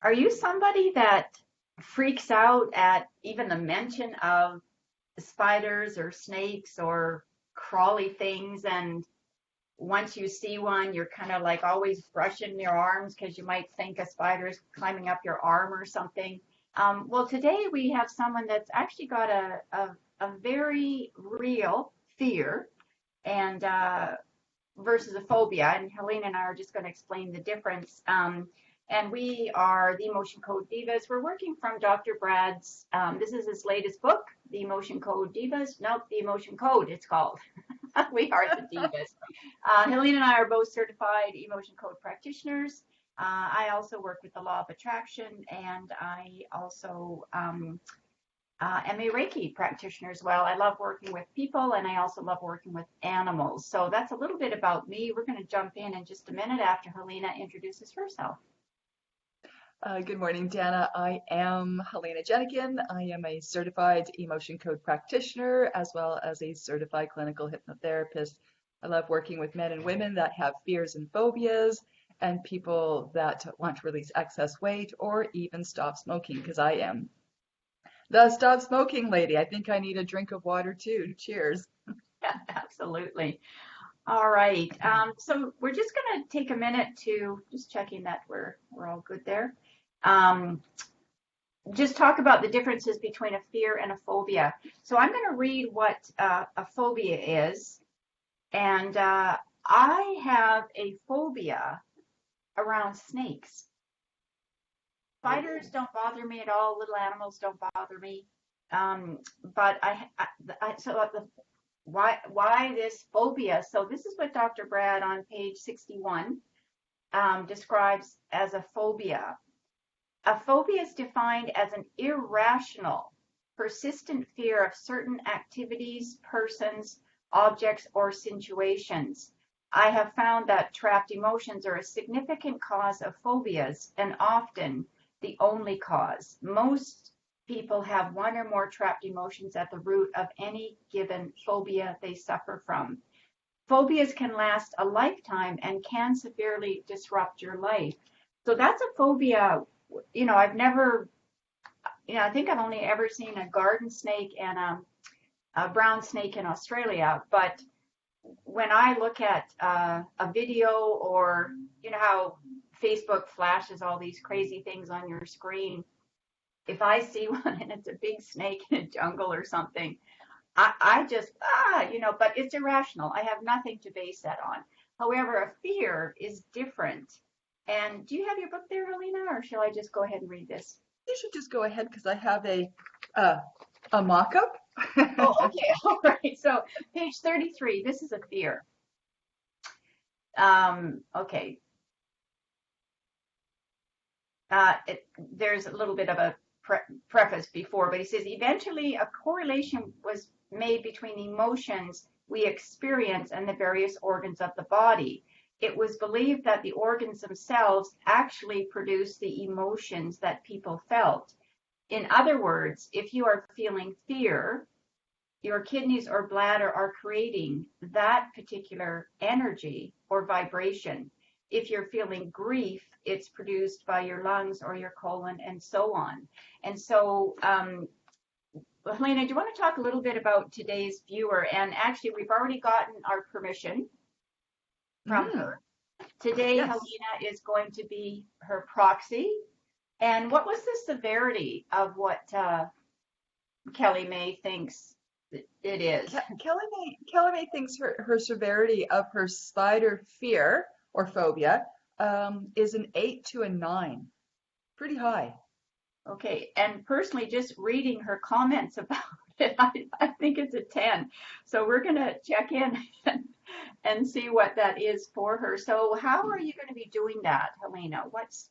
Are you somebody that freaks out at even the mention of spiders or snakes or crawly things? And once you see one, you're kind of like always brushing your arms because you might think a spider is climbing up your arm or something. Well, today we have someone that's actually got a very real fear and versus a phobia. And Helene and I are just going to explain the difference. And we are the Emotion Code Divas. We're working from Dr. Brad's, this is his latest book, The Emotion Code Divas. Nope, The Emotion Code, it's called. We are the Divas. Helene and I are both certified emotion code practitioners. I also work with the law of attraction, and I also am a Reiki practitioner as well. I love working with people, and I also love working with animals. So that's a little bit about me. We're going to jump in just a minute after Helena introduces herself. Good morning, Dana. I am Helena Jenigan. I am a certified emotion code practitioner as well as a certified clinical hypnotherapist. I love working with men and women that have fears and phobias and people that want to release excess weight or even stop smoking, because I am the stop smoking lady. I think I need a drink of water too. Cheers. Yeah, absolutely. All right. So we're just going to take a minute to just checking that we're all good there. Um, just talk about the differences between a fear and a phobia. So I'm going to read what a phobia is. And I have a phobia around snakes. Spiders don't bother me at all. Little animals don't bother me. But why this phobia? So this is what Dr. Brad on page 61 describes as a phobia. A phobia is defined as an irrational, persistent fear of certain activities, persons, objects, or situations. I have found that trapped emotions are a significant cause of phobias and often the only cause. Most people have one or more trapped emotions at the root of any given phobia they suffer from. Phobias can last a lifetime and can severely disrupt your life. So that's a phobia. I've never, I think I've only ever seen a garden snake and a brown snake in Australia. But when I look at a video, or how Facebook flashes all these crazy things on your screen, if I see one and it's a big snake in a jungle or something, I just, but it's irrational. I have nothing to base that on. However, a fear is different. And do you have your book there, Helena, or shall I just go ahead and read this? You should just go ahead because I have a mock-up. Oh, okay. All right. So page 33, this is a fear. Okay. There's a little bit of a preface before, but he says, eventually a correlation was made between the emotions we experience and the various organs of the body. It was believed that the organs themselves actually produce the emotions that people felt. In other words, if you are feeling fear, your kidneys or bladder are creating that particular energy or vibration. If you're feeling grief, it's produced by your lungs or your colon and so on. And so, Helena, do you want to talk a little bit about today's viewer? And actually, we've already gotten our permission from her. Today, yes. Helena is going to be her proxy. And what was the severity of what Kelly May thinks it is? Kelly May thinks her severity of her spider fear or phobia is an 8 to a 9. Pretty high. Okay, and personally, just reading her comments about it, I think it's a 10. So we're going to check in and see what that is for her. So how are you going to be doing that, Helena? What's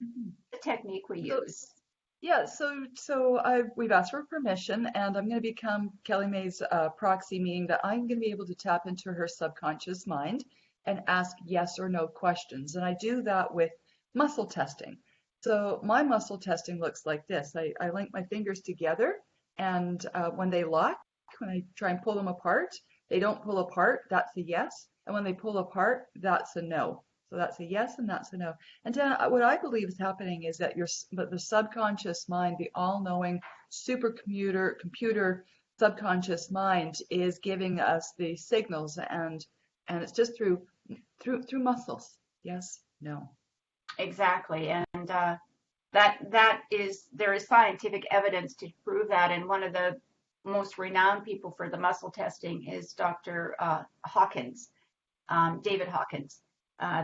the technique we use? We've asked for permission, and I'm going to become Kelly May's proxy, meaning that I'm going to be able to tap into her subconscious mind and ask yes or no questions. And I do that with muscle testing. So my muscle testing looks like this. I link my fingers together, and when they lock, when I try and pull them apart, they don't pull apart, that's a yes. And when they pull apart, that's a no. So that's a yes and that's a no. And then what I believe is happening is that the subconscious mind, the all-knowing computer subconscious mind is giving us the signals, and it's just through muscles. Yes, no. Exactly. And there is scientific evidence to prove that. And one of the most renowned people for the muscle testing is Dr. Hawkins, David Hawkins.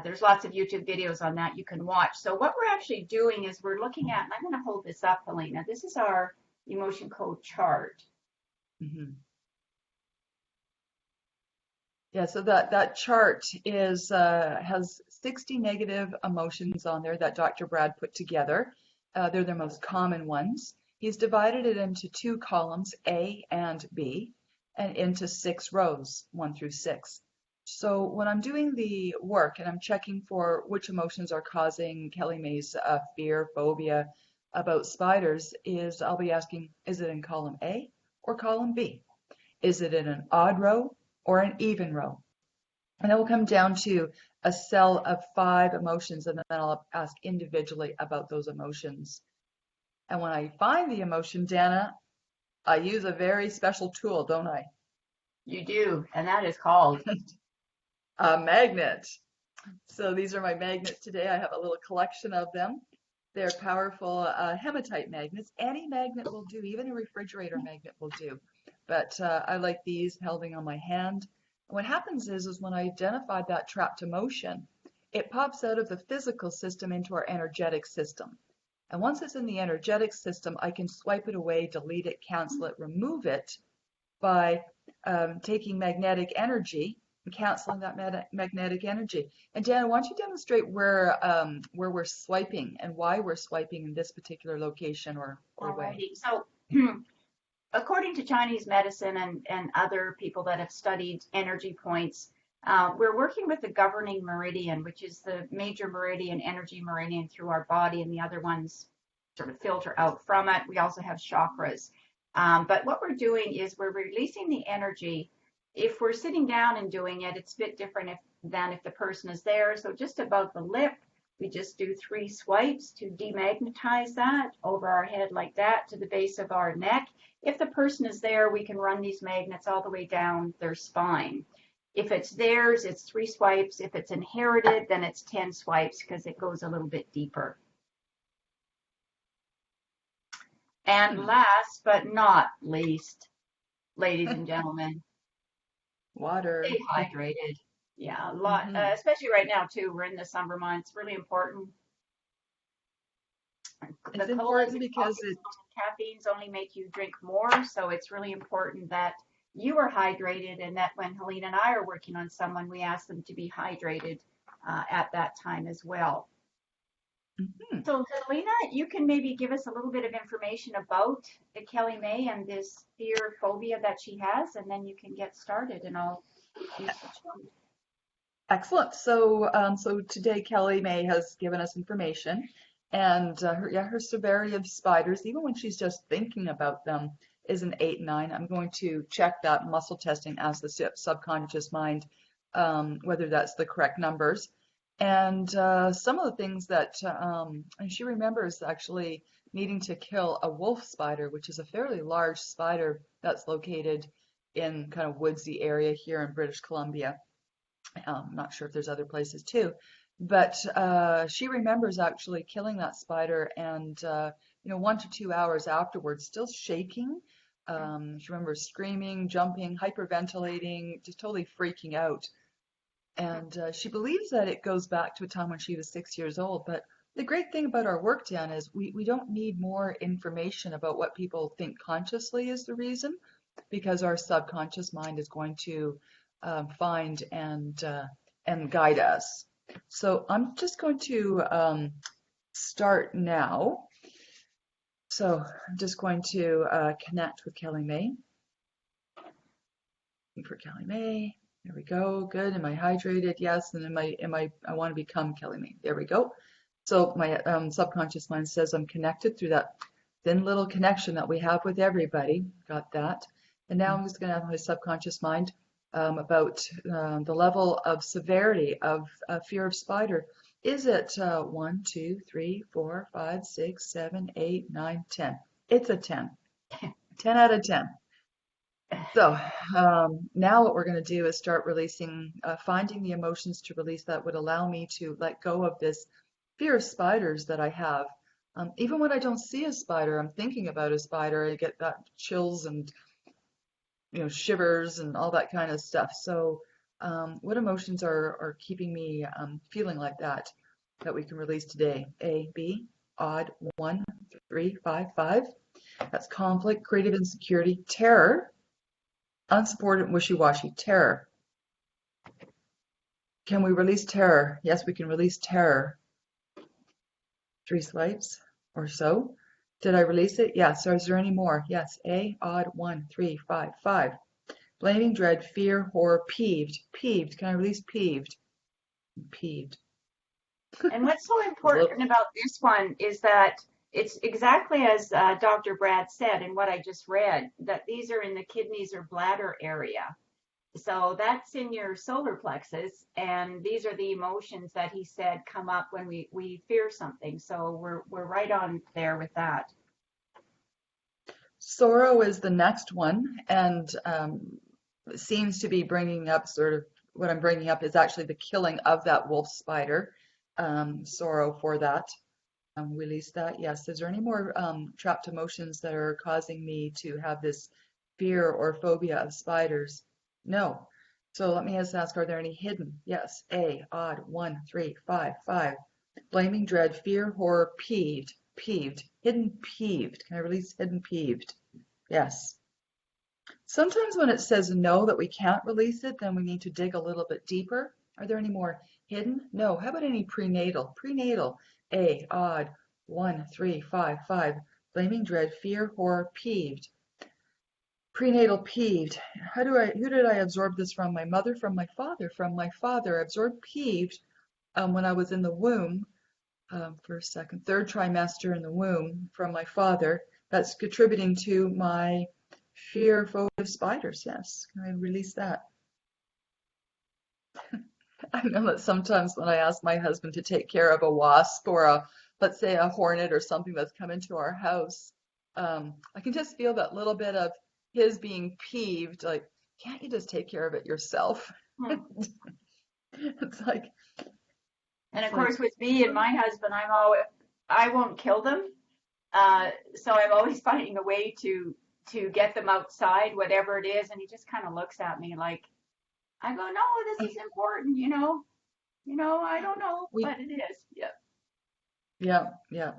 There's lots of YouTube videos on that you can watch. So what we're actually doing is we're looking at, and I'm going to hold this up, Helena. This is our emotion code chart. Hmm. Yeah, so that chart has 60 negative emotions on there that Dr. Brad put together. They're the most common ones. He's divided it into two columns, A and B, and into 6 rows, 1 through 6. So when I'm doing the work and I'm checking for which emotions are causing Kelly May's fear, phobia about spiders, I'll be asking, is it in column A or column B? Is it in an odd row or an even row? And then we'll come down to a cell of 5 emotions, and then I'll ask individually about those emotions. And when I find the emotion, Dana, I use a very special tool, don't I? You do, and that is called A magnet. So these are my magnets today. I have a little collection of them. They're powerful hematite magnets. Any magnet will do, even a refrigerator magnet will do. But I like these holding on my hand. And what happens is when I identify that trapped emotion, it pops out of the physical system into our energetic system. And once it's in the energetic system, I can swipe it away, delete it, cancel it, remove it by taking magnetic energy and canceling that magnetic energy. And Dan, why don't you demonstrate where we're swiping and why we're swiping in this particular location or way? alrighty. So according to Chinese medicine and other people that have studied energy points, we're working with the governing meridian, which is the major meridian, energy meridian through our body, and the other ones sort of filter out from it. We also have chakras. But what we're doing is we're releasing the energy. If we're sitting down and doing it, it's a bit different than if the person is there. So just above the lip, we just do 3 swipes to demagnetize that over our head like that to the base of our neck. If the person is there, we can run these magnets all the way down their spine. If it's theirs, it's 3 swipes. If it's inherited, then it's 10 swipes because it goes a little bit deeper. And last but not least, ladies and gentlemen, Water. stay hydrated. Yeah, a lot, especially right now too. We're in the summer months. Really important. It's The colas important and because coffees and caffeines only make you drink more, so it's really important that you are hydrated, and that when Helena and I are working on someone, we ask them to be hydrated at that time as well. So Helena, you can maybe give us a little bit of information about Kelly May and this fear phobia that she has, and then you can get started, and I'll use the chart. Excellent. So today Kelly May has given us information, and her severity of spiders, even when she's just thinking about them, is an 8, 9. I'm going to check that muscle testing as the subconscious mind, whether that's the correct numbers. And some of the things that and she remembers actually needing to kill a wolf spider, which is a fairly large spider that's located in kind of woodsy area here in British Columbia. I'm not sure if there's other places too, but she remembers actually killing that spider, and 1 to 2 hours afterwards, still shaking. She remembers screaming, jumping, hyperventilating, just totally freaking out. And she believes that it goes back to a time when she was 6 years old. But the great thing about our work, Dan, is we don't need more information about what people think consciously is the reason, because our subconscious mind is going to find and guide us. So I'm just going to start now. So I'm just going to connect with Kelly May. Looking for Kelly May. There we go. Good. Am I hydrated? Yes. And I want to become Kelly May. There we go. So my subconscious mind says I'm connected through that thin little connection that we have with everybody. Got that. And now I'm just going to have my subconscious mind about the level of severity of fear of spider. Is it 1, 2, 3, 4, 5, 6, 7, 8, 9, 10? It's a 10. 10 out of 10. So now what we're going to do is start releasing, finding the emotions to release that would allow me to let go of this fear of spiders that I have. Even when I don't see a spider, I'm thinking about a spider, I get that chills and shivers and all that kind of stuff. So what emotions are keeping me feeling like that we can release today? A, B, odd, 1, 3, 5, 5. That's conflict, creative insecurity, terror, unsupported, wishy-washy, terror. Can we release terror? Yes, we can release terror. 3 swipes or so. Did I release it? Yes. So is there any more? Yes. A, odd, 1, 3, 5, 5. Blaming, dread, fear, horror, peeved. Peeved. Can I release peeved? Peeved. And what's so important about this one is that it's exactly as Dr. Brad said in what I just read, that these are in the kidneys or bladder area. So that's in your solar plexus, and these are the emotions that he said come up when we fear something. So we're right on there with that. Sorrow is the next one, and seems to be bringing up sort of what I'm bringing up is actually the killing of that wolf spider. Sorrow for that. Release that. Yes. Is there any more trapped emotions that are causing me to have this fear or phobia of spiders? No. So let me just ask, are there any hidden? Yes. A, odd, 1, 3, 5, 5. Blaming, dread, fear, horror, peeved. Peeved. Hidden peeved. Can I release hidden peeved? Yes. Sometimes when it says no, that we can't release it, then we need to dig a little bit deeper. Are there any more hidden? No. How about any prenatal? Prenatal. A, odd, 1, 3, 5, 5. Blaming, dread, fear, horror, peeved. Prenatal peeved. Who did I absorb this from? My mother, from my father, from my father. I absorbed peeved when I was in the womb, for a second, third trimester in the womb from my father. That's contributing to my fear, phobia of spiders. Yes. Can I release that? I know that sometimes when I ask my husband to take care of a wasp or let's say a hornet or something that's come into our house, I can just feel that little bit of his being peeved, like, can't you just take care of it yourself? Hmm. It's like, And of it's like, course, with me and my husband, I won't kill them. So I'm always finding a way to get them outside, whatever it is. And he just kind of looks at me like, I go, no, this is important, I don't know, we, but it is. Yeah. yeah, yeah.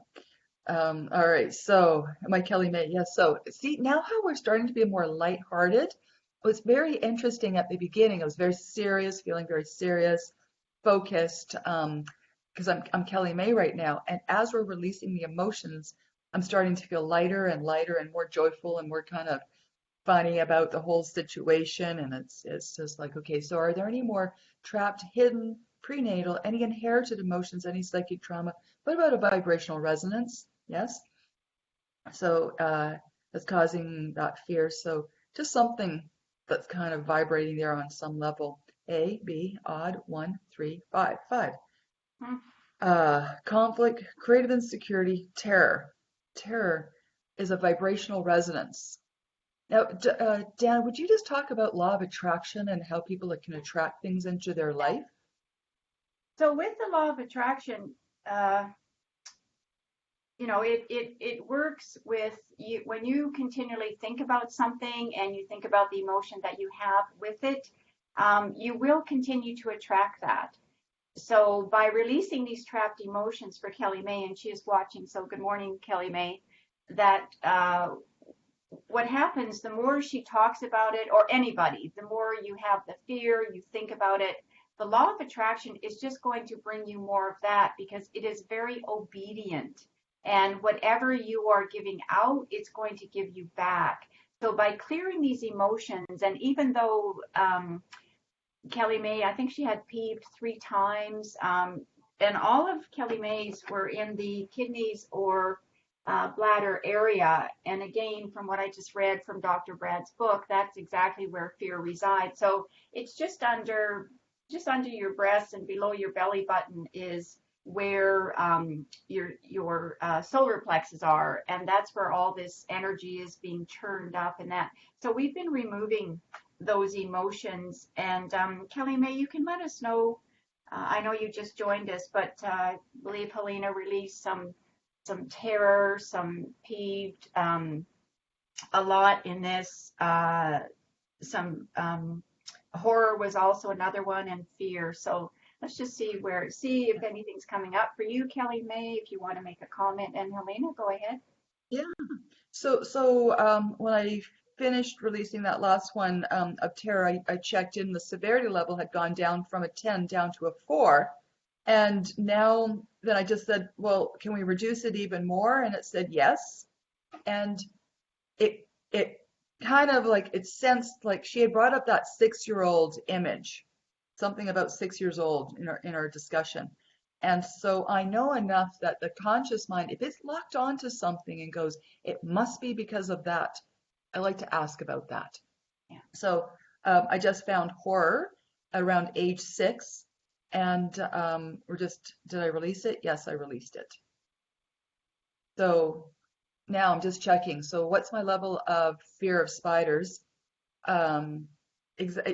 All right, so my Kelly May, yes. So see now how we're starting to be more lighthearted. It was very interesting at the beginning. I was very serious, feeling very serious, focused, because I'm Kelly May right now. And as we're releasing the emotions, I'm starting to feel lighter and lighter and more joyful and more kind of funny about the whole situation. And it's just like, okay, so are there any more trapped, hidden, prenatal, any inherited emotions, any psychic trauma? What about a vibrational resonance? Yes. So that's causing that fear. So just something that's kind of vibrating there on some level. A, B, odd, 1, 3, 5, 5. Hmm. Conflict, creative insecurity, terror. Terror is a vibrational resonance. Now, Dan, would you just talk about law of attraction and how people can attract things into their life? So with the law of attraction, uh, it works with you when you continually think about something and you think about the emotion that you have with it, you will continue to attract that. So by releasing these trapped emotions for Kelly May, and she is watching, so good morning, Kelly May, that what happens, the more she talks about it, or anybody, the more you have the fear, you think about it, the law of attraction is just going to bring you more of that because it is very obedient. And whatever you are giving out, it's going to give you back. So by clearing these emotions, and even though Kelly May, I think she had peeved 3 times, and all of Kelly May's were in the kidneys or bladder area. And again, from what I just read from Dr. Brad's book, that's exactly where fear resides. So it's just under your breast and below your belly button is where your solar plexus are, and that's where all this energy is being churned up and that. So we've been removing those emotions. And Kelly May, you can let us know. I know you just joined us, but I believe Helena released some terror, some peeved, a lot in this. Some horror was also another one, and fear. So let's just see if anything's coming up for you, Kelly May. If you want to make a comment, and Helena, go ahead. Yeah. So when I finished releasing that last one of terror, I checked in. The severity level had gone down from a 10 down to a 4. And now then I just said, well, can we reduce it even more? And it said yes. And it kind of like it sensed like she had brought up that 6-year-old image, something about 6 years old in our discussion. And so I know enough that the conscious mind, if it's locked onto something and goes, it must be because of that, I like to ask about that. Yeah. So I just found horror around age 6. And did I release it? Yes, I released it. So now I'm just checking. So what's my level of fear of spiders? Um,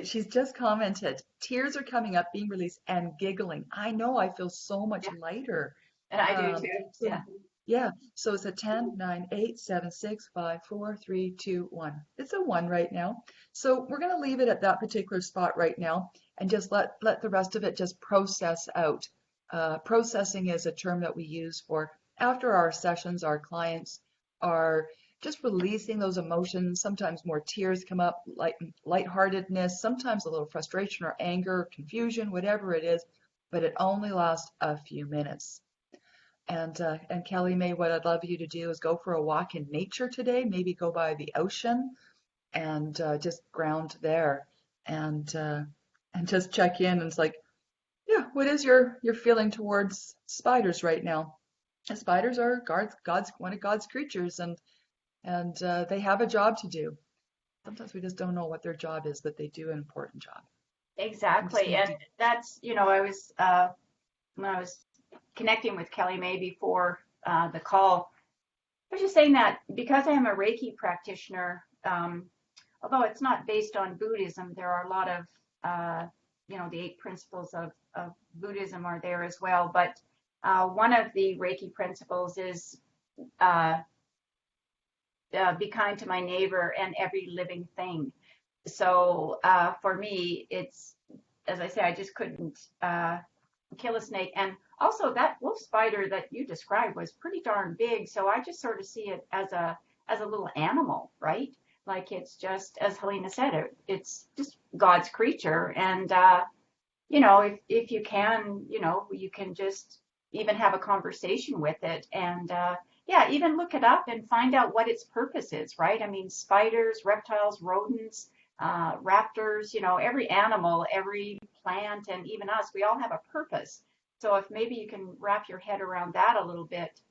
she's just commented, tears are coming up, being released, and giggling. I know I feel so much Yeah. lighter. And I do too. So, Yeah. yeah, so it's a 10, 9, 8, 7, 6, 5, 4, 3, 2, 1. It's a 1 right now. So we're going to leave it at that particular spot right now and just let the rest of it just process out. Processing is a term that we use for after our sessions, our clients are just releasing those emotions. Sometimes more tears come up, lightheartedness, sometimes a little frustration or anger, confusion, whatever it is, but it only lasts a few minutes. And Kelly May, what I'd love you to do is go for a walk in nature today, maybe go by the ocean and just ground there and just check in. And it's like, yeah, what is your feeling towards spiders right now? And spiders are God's one of God's creatures, and they have a job to do. Sometimes we just don't know what their job is, but they do an important job. I'm just Exactly. going And to that's, I was when I was connecting with Kelly May before the call, I was just saying that because I am a Reiki practitioner, although it's not based on Buddhism, there are a lot of, the 8 principles of Buddhism are there as well. But one of the Reiki principles is be kind to my neighbor and every living thing. So for me, it's, as I say, I just couldn't kill a snake. And also that wolf spider that you described was pretty darn big. So I just sort of see it as a little animal, right? Like it's just, as Helena said, it's just God's creature. And, if you can, you can just even have a conversation with it. And yeah, even look it up and find out what its purpose is, right? I mean, spiders, reptiles, rodents, raptors, every animal, every plant, and even us, we all have a purpose. So if maybe you can wrap your head around that a little bit,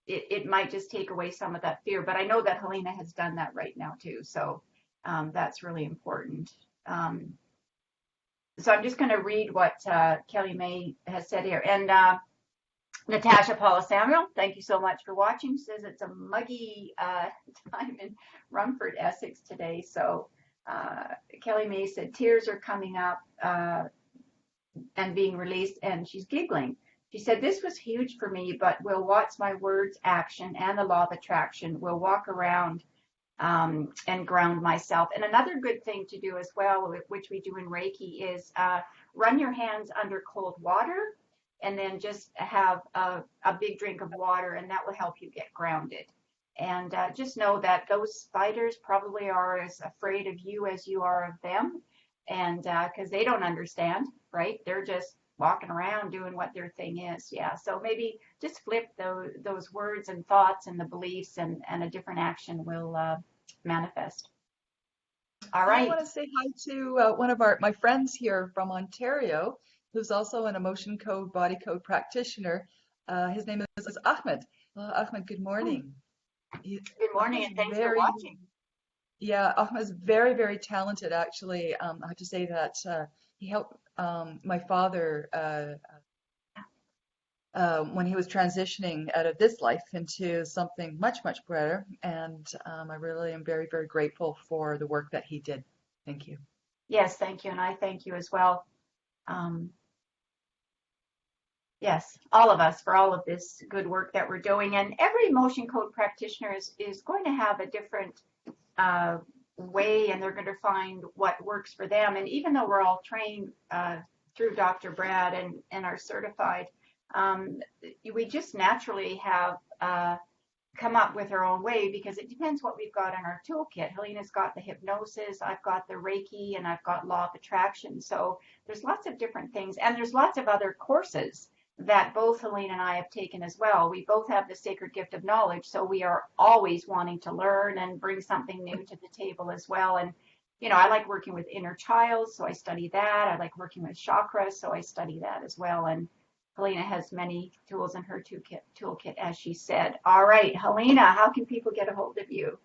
it might just take away some of that fear. But I know that Helena has done that right now too. So that's really important. So I'm just going to read what Kelly May has said here. And Natasha Paula Samuel, thank you so much for watching. She says it's a muggy time in Rumford, Essex today. So Kelly May said tears are coming up and being released, and she's giggling. She said, this was huge for me, but will watch my words, action, and the law of attraction. Will walk around and ground myself. And another good thing to do as well, which we do in Reiki, is run your hands under cold water and then just have a big drink of water, and that will help you get grounded. And just know that those spiders probably are as afraid of you as you are of them, and because they don't understand, right? They're just walking around doing what their thing is. Yeah, so maybe just flip those words and thoughts and the beliefs, and a different action will manifest. All I right. want to say hi to one of my friends here from Ontario, who's also an emotion code, body code practitioner. His name is Ahmed. Ahmed, good morning. He, Good morning, Ahmed's and thanks for very, watching. yeah, Ahmed's very, very talented, actually. I have to say that he helped my father when he was transitioning out of this life into something much, much better. And I really am very, very grateful for the work that he did. Thank you. Yes, thank you, and I thank you as well. Um, yes, all of us for all of this good work that we're doing. And every emotion code practitioner is going to have a different uh, way, and they're going to find what works for them. And even though we're all trained through Dr. Brad and are certified, um, we just naturally have come up with our own way because it depends what we've got in our toolkit. Helena's got the hypnosis, I've got the Reiki, and I've got law of attraction. So there's lots of different things, and there's lots of other courses that both Helena and I have taken as well. We both have the sacred gift of knowledge, so we are always wanting to learn and bring something new to the table as well. And I like working with inner child, so I study that. I like working with chakras, so I study that as well. And Helena has many tools in her toolkit, as she said. All right, Helena, how can people get a hold of you?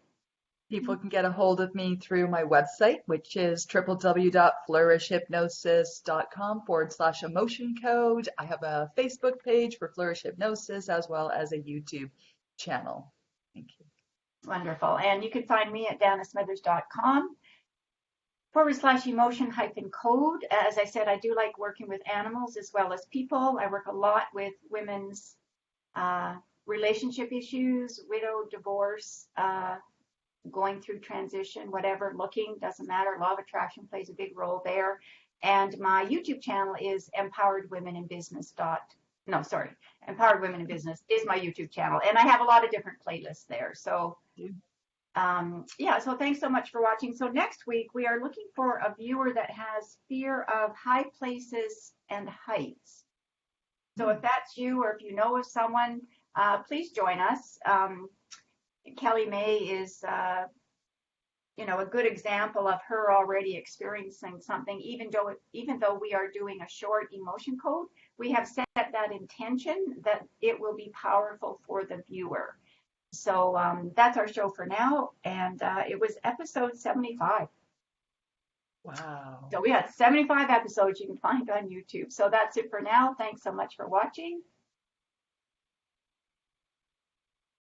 People can get a hold of me through my website, which is www.flourishhypnosis.com/emotion code. I have a Facebook page for Flourish Hypnosis as well as a YouTube channel. Thank you. Wonderful. And you can find me at danasmithers.com/emotion code. As I said, I do like working with animals as well as people. I work a lot with women's relationship issues, widow, divorce, going through transition, whatever, looking, doesn't matter. Law of attraction plays a big role there. And my YouTube channel is Empowered Women in Business. No, sorry, Empowered Women in Business is my YouTube channel. And I have a lot of different playlists there. So, yeah, so thanks so much for watching. So next week, we are looking for a viewer that has fear of high places and heights. So if that's you or if you know of someone, please join us. Kelly May is, a good example of her already experiencing something. Even though we are doing a short emotion code, we have set that intention that it will be powerful for the viewer. So that's our show for now, and it was episode 75. Wow. So we had 75 episodes you can find on YouTube. So that's it for now. Thanks so much for watching.